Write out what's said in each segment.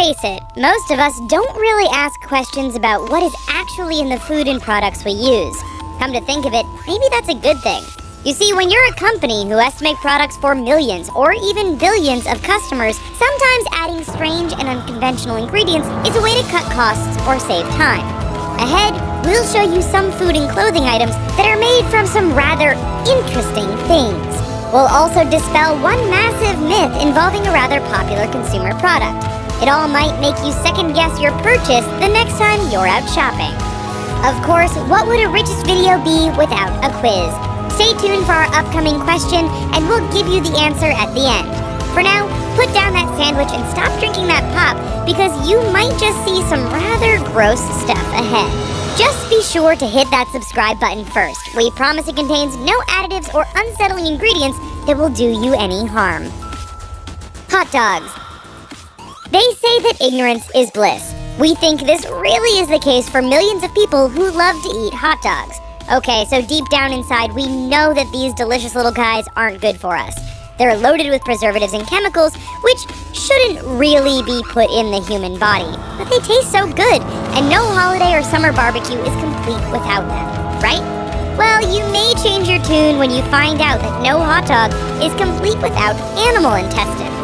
face it, most of us don't really ask questions about what is actually in the food and products we use. Come to think of it, maybe that's a good thing. You see, when you're a company who has to make products for millions or even billions of customers, sometimes adding strange and unconventional ingredients is a way to cut costs or save time. Ahead, we'll show you some food and clothing items that are made from some rather interesting things. We'll also dispel one massive myth involving a rather popular consumer product. It all might make you second-guess your purchase the next time you're out shopping. Of course, what would a richest video be without a quiz? Stay tuned for our upcoming question, and we'll give you the answer at the end. For now, put down that sandwich and stop drinking that pop, because you might just see some rather gross stuff ahead. Just be sure to hit that subscribe button first. We promise it contains no additives or unsettling ingredients that will do you any harm. Hot dogs. They say that ignorance is bliss. We think this really is the case for millions of people who love to eat hot dogs. Okay, so deep down inside, we know that these delicious little guys aren't good for us. They're loaded with preservatives and chemicals, which shouldn't really be put in the human body. But they taste so good, and no holiday or summer barbecue is complete without them, right? Well, you may change your tune when you find out that no hot dog is complete without animal intestines.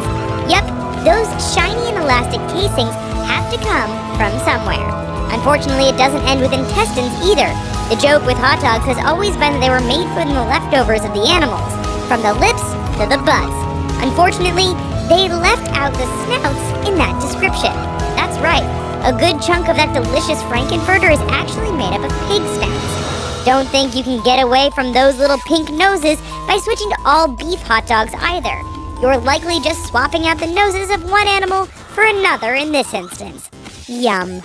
Yep, those shiny and elastic casings have to come from somewhere. Unfortunately, it doesn't end with intestines either. The joke with hot dogs has always been that they were made from the leftovers of the animals, from the lips to the butts. Unfortunately, they left out the snouts in that description. That's right, a good chunk of that delicious Frankenfurter is actually made up of pig snouts. Don't think you can get away from those little pink noses by switching to all beef hot dogs either. You're likely just swapping out the noses of one animal for another in this instance. Yum.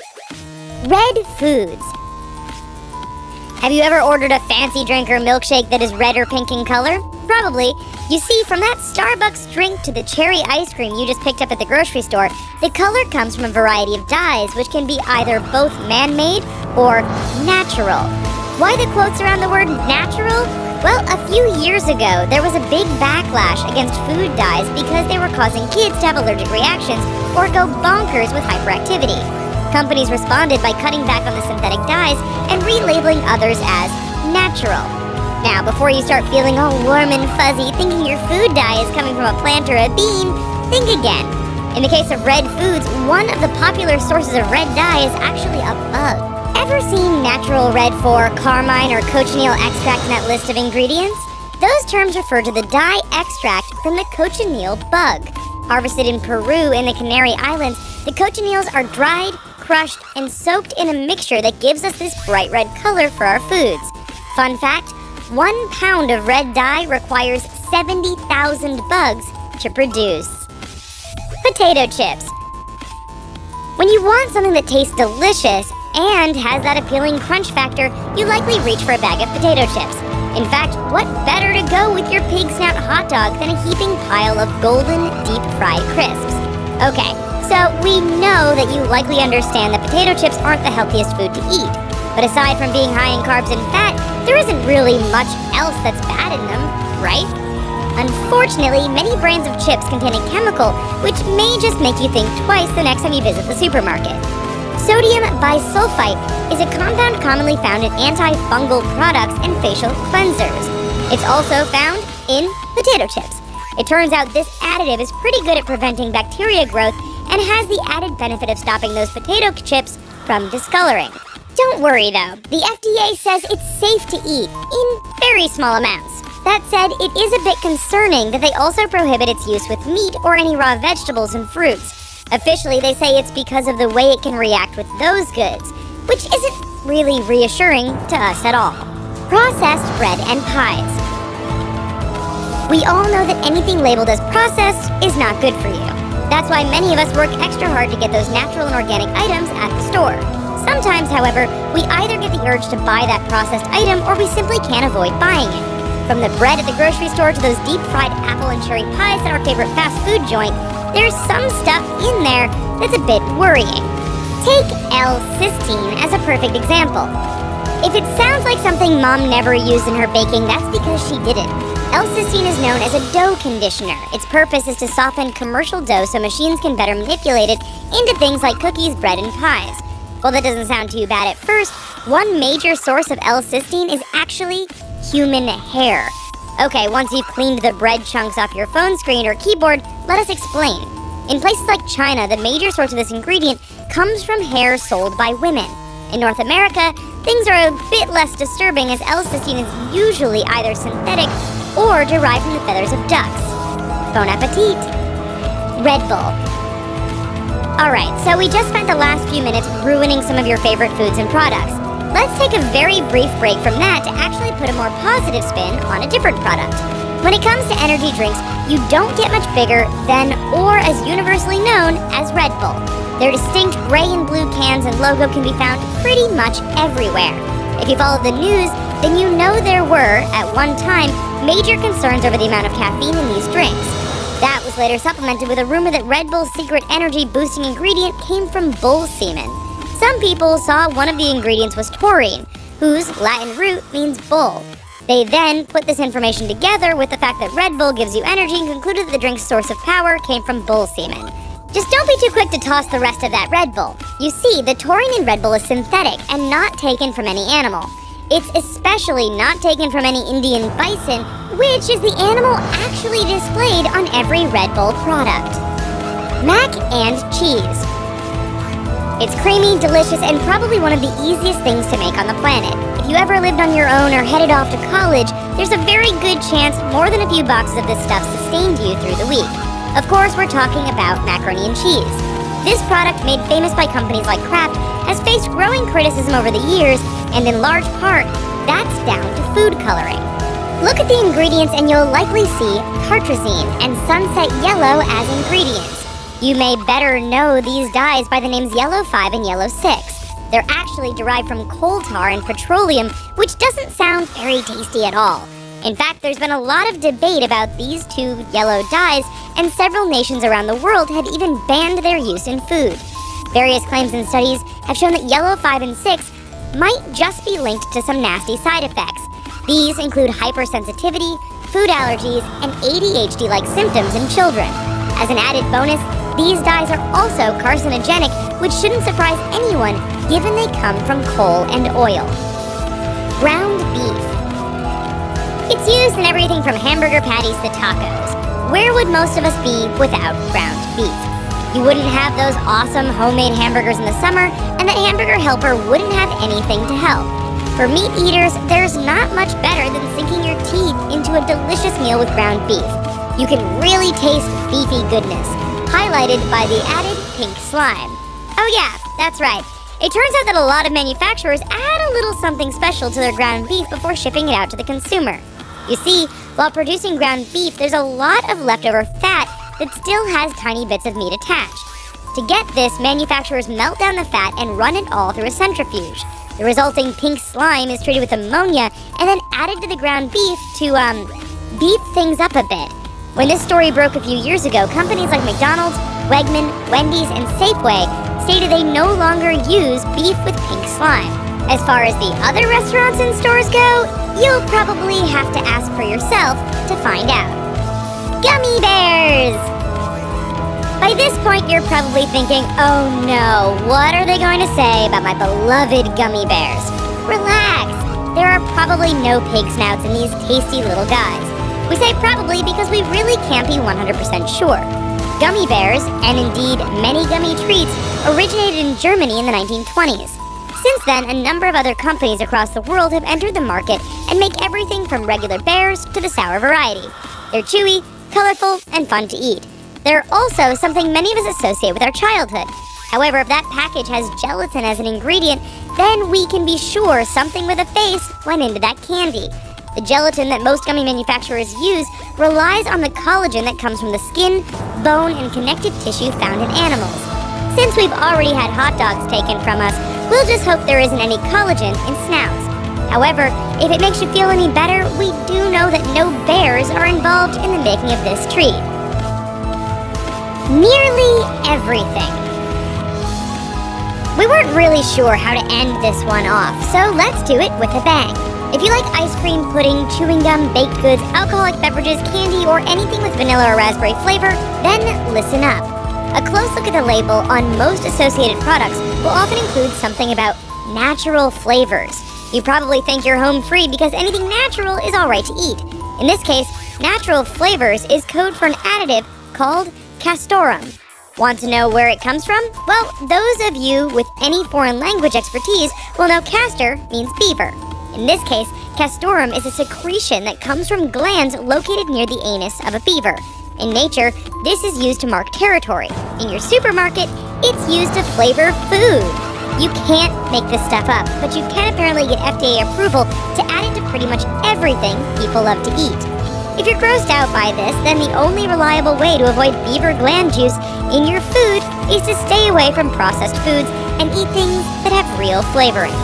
Red foods. Have you ever ordered a fancy drink or milkshake that is red or pink in color? Probably. You see, from that Starbucks drink to the cherry ice cream you just picked up at the grocery store, the color comes from a variety of dyes, which can be either both man-made or natural. Why the quotes around the word natural? Well, a few years ago, there was a big backlash against food dyes because they were causing kids to have allergic reactions or go bonkers with hyperactivity. Companies responded by cutting back on the synthetic dyes and relabeling others as natural. Now, before you start feeling all warm and fuzzy thinking your food dye is coming from a plant or a bean, think again. In the case of red foods, one of the popular sources of red dye is actually a bug. Ever seen natural red for carmine or cochineal extract in that list of ingredients? Those terms refer to the dye extract from the cochineal bug. Harvested in Peru in the Canary Islands, the cochineals are dried, crushed, and soaked in a mixture that gives us this bright red color for our foods. Fun fact, 1 pound of red dye requires 70,000 bugs to produce. Potato chips. When you want something that tastes delicious and has that appealing crunch factor, you likely reach for a bag of potato chips. In fact, what better to go with your pig snout hot dog than a heaping pile of golden, deep-fried crisps? Okay, so we know that you likely understand that potato chips aren't the healthiest food to eat. But aside from being high in carbs and fat, there isn't really much else that's bad in them, right? Unfortunately, many brands of chips contain a chemical which may just make you think twice the next time you visit the supermarket. Sodium bisulfite is a compound commonly found in antifungal products and facial cleansers. It's also found in potato chips. It turns out this additive is pretty good at preventing bacteria growth and has the added benefit of stopping those potato chips from discoloring. Don't worry though, the FDA says it's safe to eat in very small amounts. That said, it is a bit concerning that they also prohibit its use with meat or any raw vegetables and fruits. Officially, they say it's because of the way it can react with those goods, which isn't really reassuring to us at all. Processed bread and pies. We all know that anything labeled as processed is not good for you. That's why many of us work extra hard to get those natural and organic items at the store. Sometimes, however, we either get the urge to buy that processed item or we simply can't avoid buying it. From the bread at the grocery store to those deep-fried apple and cherry pies at our favorite fast food joint, there's some stuff in there that's a bit worrying. Take L-cysteine as a perfect example. If it sounds like something Mom never used in her baking, that's because she didn't. L-cysteine is known as a dough conditioner. Its purpose is to soften commercial dough so machines can better manipulate it into things like cookies, bread, and pies. Well, that doesn't sound too bad at first. One major source of L-cysteine is actually human hair. Okay, once you've cleaned the bread chunks off your phone screen or keyboard, let us explain. In places like China, the major source of this ingredient comes from hair sold by women. In North America, things are a bit less disturbing as L-cysteine is usually either synthetic or derived from the feathers of ducks. Bon appetit! Red Bull. Alright, so we just spent the last few minutes ruining some of your favorite foods and products. Let's take a very brief break from that to actually put a more positive spin on a different product. When it comes to energy drinks, you don't get much bigger than, or as universally known as, Red Bull. Their distinct gray and blue cans and logo can be found pretty much everywhere. If you followed the news, then you know there were, at one time, major concerns over the amount of caffeine in these drinks. That was later supplemented with a rumor that Red Bull's secret energy-boosting ingredient came from bull semen. Some people saw one of the ingredients was taurine, whose Latin root means bull. They then put this information together with the fact that Red Bull gives you energy and concluded that the drink's source of power came from bull semen. Just don't be too quick to toss the rest of that Red Bull. You see, the taurine in Red Bull is synthetic and not taken from any animal. It's especially not taken from any Indian bison, which is the animal actually displayed on every Red Bull product. Mac and cheese. It's creamy, delicious, and probably one of the easiest things to make on the planet. If you ever lived on your own or headed off to college, there's a very good chance more than a few boxes of this stuff sustained you through the week. Of course, we're talking about macaroni and cheese. This product, made famous by companies like Kraft, has faced growing criticism over the years, and in large part, that's down to food coloring. Look at the ingredients and you'll likely see tartrazine and sunset yellow as ingredients. You may better know these dyes by the names Yellow 5 and Yellow 6. They're actually derived from coal tar and petroleum, which doesn't sound very tasty at all. In fact, there's been a lot of debate about these two yellow dyes, and several nations around the world have even banned their use in food. Various claims and studies have shown that Yellow 5 and 6 might just be linked to some nasty side effects. These include hypersensitivity, food allergies, and ADHD-like symptoms in children. As an added bonus, these dyes are also carcinogenic, which shouldn't surprise anyone given they come from coal and oil. Ground beef. It's used in everything from hamburger patties to tacos. Where would most of us be without ground beef? You wouldn't have those awesome homemade hamburgers in the summer, and that hamburger helper wouldn't have anything to help. For meat eaters, there's not much better than sinking your teeth into a delicious meal with ground beef. You can really taste beefy goodness, highlighted by the added pink slime. Oh yeah, that's right. It turns out that a lot of manufacturers add a little something special to their ground beef before shipping it out to the consumer. You see, while producing ground beef, there's a lot of leftover fat that still has tiny bits of meat attached. To get this, manufacturers melt down the fat and run it all through a centrifuge. The resulting pink slime is treated with ammonia and then added to the ground beef to, beef things up a bit. When this story broke a few years ago, companies like McDonald's, Wegman, Wendy's, and Safeway stated they no longer use beef with pink slime. As far as the other restaurants and stores go, you'll probably have to ask for yourself to find out. Gummy bears! By this point, you're probably thinking, oh no, what are they going to say about my beloved gummy bears? Relax, there are probably no pig snouts in these tasty little guys. We say probably because we really can't be 100% sure. Gummy bears, and indeed many gummy treats, originated in Germany in the 1920s. Since then, a number of other companies across the world have entered the market and make everything from regular bears to the sour variety. They're chewy, colorful, and fun to eat. They're also something many of us associate with our childhood. However, if that package has gelatin as an ingredient, then we can be sure something with a face went into that candy. The gelatin that most gummy manufacturers use relies on the collagen that comes from the skin, bone, and connective tissue found in animals. Since we've already had hot dogs taken from us, we'll just hope there isn't any collagen in snouts. However, if it makes you feel any better, we do know that no bears are involved in the making of this treat. Nearly everything. We weren't really sure how to end this one off, so let's do it with a bang. If you like ice cream, pudding, chewing gum, baked goods, alcoholic beverages, candy, or anything with vanilla or raspberry flavor, then listen up. A close look at the label on most associated products will often include something about natural flavors. You probably think you're home free because anything natural is alright to eat. In this case, natural flavors is code for an additive called castoreum. Want to know where it comes from? Well, those of you with any foreign language expertise will know castor means beaver. In this case, castoreum is a secretion that comes from glands located near the anus of a beaver. In nature, this is used to mark territory. In your supermarket, it's used to flavor food. You can't make this stuff up, but you can apparently get FDA approval to add it to pretty much everything people love to eat. If you're grossed out by this, then the only reliable way to avoid beaver gland juice in your food is to stay away from processed foods and eat things that have real flavoring.